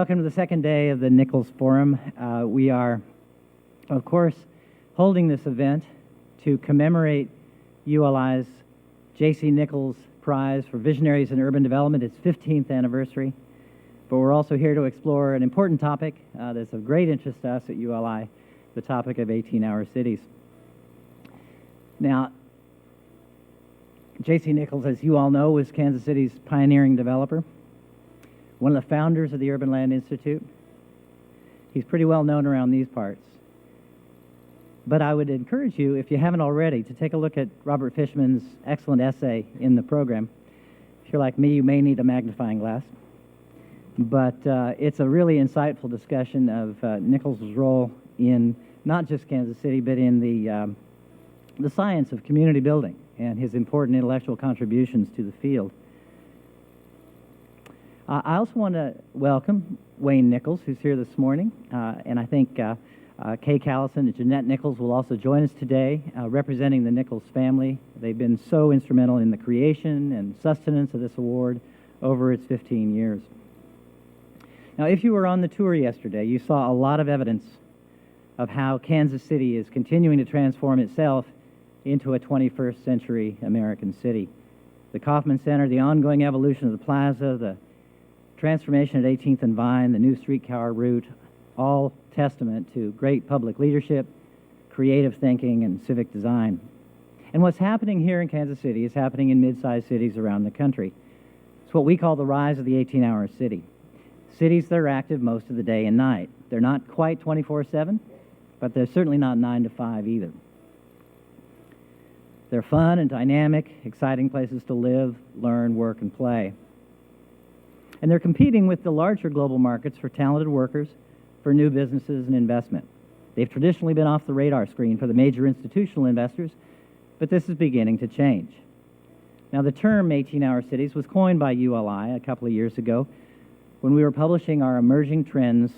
Welcome to the second day of the Nichols Forum. We are, of course, holding this event to commemorate ULI's J.C. Nichols Prize for Visionaries in Urban Development, its 15th anniversary. But we're also here to explore an important topic that's of great interest to us at ULI, the topic of 18-hour cities. Now, J.C. Nichols, as you all know, was Kansas City's pioneering developer, one of the founders of the Urban Land Institute. He's pretty well known around these parts. But I would encourage you, if you haven't already, to take a look at Robert Fishman's excellent essay in the program. If you're like me, you may need a magnifying glass. But it's a really insightful discussion of Nichols' role in not just Kansas City, but in the science of community building and his important intellectual contributions to the field. I also want to welcome Wayne Nichols, who's here this morning, and I think Kay Callison and Jeanette Nichols will also join us today, representing the Nichols family. They've been so instrumental in the creation and sustenance of this award over its 15 years. Now, if you were on the tour yesterday, you saw a lot of evidence of how Kansas City is continuing to transform itself into a 21st century American city. The Kauffman Center, the ongoing evolution of the plaza, the transformation at 18th and Vine, the new streetcar route, all testament to great public leadership, creative thinking, and civic design. And what's happening here in Kansas City is happening in mid-sized cities around the country. It's what we call the rise of the 18-hour city. Cities that are active most of the day and night. They're not quite 24/7, but they're certainly not 9 to 5 either. They're fun and dynamic, exciting places to live, learn, work, and play. And they're competing with the larger global markets for talented workers, for new businesses and investment. They've traditionally been off the radar screen for the major institutional investors, but this is beginning to change. Now, the term 18-hour cities was coined by ULI a couple of years ago when we were publishing our emerging trends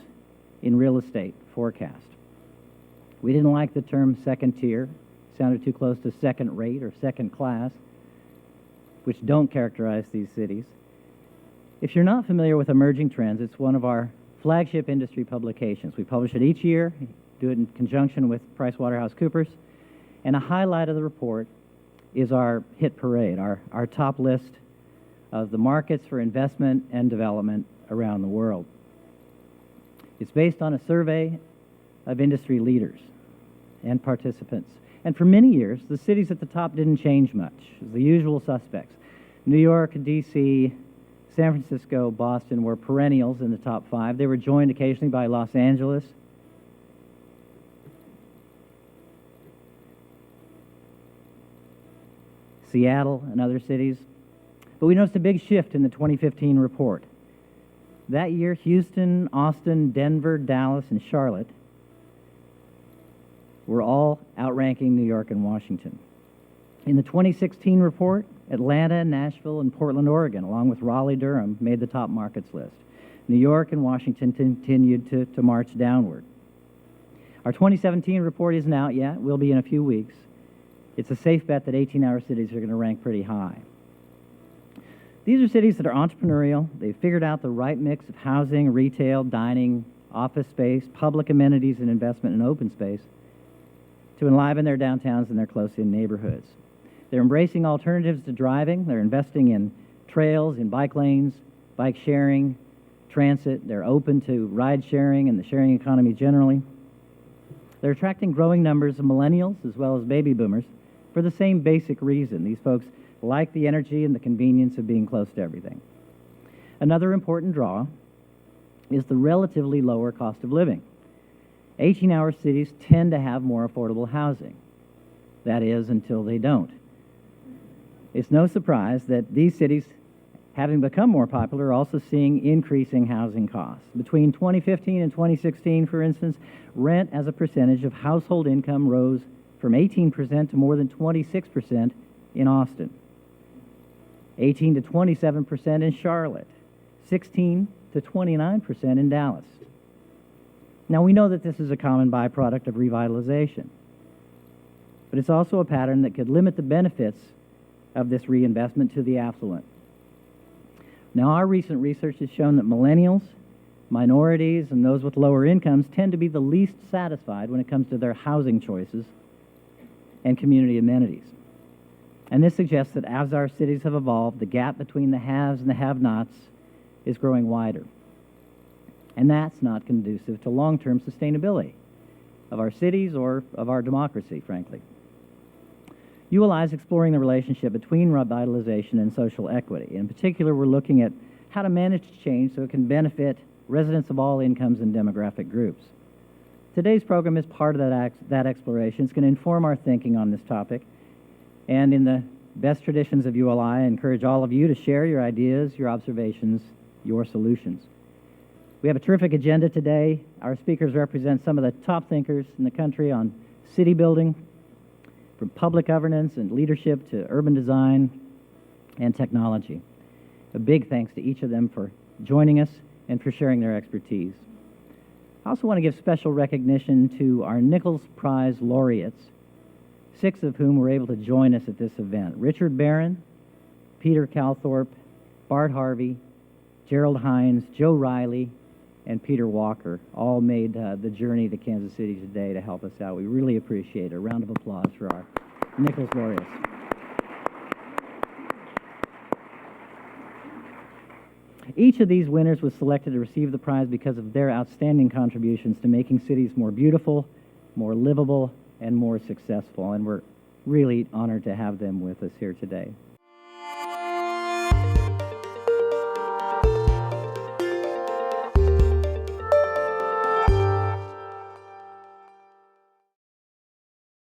in real estate forecast. We didn't like the term second tier. It sounded too close to second rate or second class, which don't characterize these cities. If you're not familiar with Emerging Trends, it's one of our flagship industry publications. We publish it each year, do it in conjunction with PricewaterhouseCoopers, and a highlight of the report is our hit parade, our top list of the markets for investment and development around the world. It's based on a survey of industry leaders and participants. And for many years, the cities at the top didn't change much. It was the usual suspects. New York, D.C., San Francisco, Boston were perennials in the top 5. They were joined occasionally by Los Angeles, Seattle, and other cities. But we noticed a big shift in the 2015 report. That year, Houston, Austin, Denver, Dallas, and Charlotte were all outranking New York and Washington. In the 2016 report, Atlanta, Nashville, and Portland, Oregon, along with Raleigh-Durham, made the top markets list. New York and Washington continued to march downward. Our 2017 report isn't out yet. Will be in a few weeks. It's a safe bet that 18-hour cities are going to rank pretty high. These are cities that are entrepreneurial. They've figured out the right mix of housing, retail, dining, office space, public amenities, and investment in open space to enliven their downtowns and their close-in neighborhoods. They're embracing alternatives to driving. They're investing in trails, in bike lanes, bike sharing, transit. They're open to ride sharing and the sharing economy generally. They're attracting growing numbers of millennials as well as baby boomers for the same basic reason. These folks like the energy and the convenience of being close to everything. Another important draw is the relatively lower cost of living. 18-hour cities tend to have more affordable housing. That is, until they don't. It's no surprise that these cities, having become more popular, are also seeing increasing housing costs. Between 2015 and 2016, for instance, rent as a percentage of household income rose from 18% to more than 26% in Austin, 18 to 27% in Charlotte, 16 to 29% in Dallas. Now, we know that this is a common byproduct of revitalization, but it's also a pattern that could limit the benefits of this reinvestment to the affluent. Now, our recent research has shown that millennials Minorities and those with lower incomes tend to be the least satisfied when it comes to their housing choices and community amenities. And this suggests that as our cities have evolved, the gap between the haves and the have-nots is growing wider. And that's not conducive to long-term sustainability of our cities or of our democracy, frankly. ULI is exploring the relationship between revitalization and social equity. In particular, we're looking at how to manage change so it can benefit residents of all incomes and demographic groups. Today's program is part of that exploration. It's going to inform our thinking on this topic. And in the best traditions of ULI, I encourage all of you to share your ideas, your observations, your solutions. We have a terrific agenda today. Our speakers represent some of the top thinkers in the country on city building, from public governance and leadership to urban design and technology. A big thanks to each of them for joining us and for sharing their expertise. I also want to give special recognition to our Nichols Prize laureates, 6 of whom were able to join us at this event. Richard Barron, Peter Calthorpe, Bart Harvey, Gerald Hines, Joe Riley, and Peter Walker all made the journey to Kansas City today to help us out. We really appreciate it. A round of applause for our Nichols laureates. Each of these winners was selected to receive the prize because of their outstanding contributions to making cities more beautiful, more livable, and more successful. And we're really honored to have them with us here today.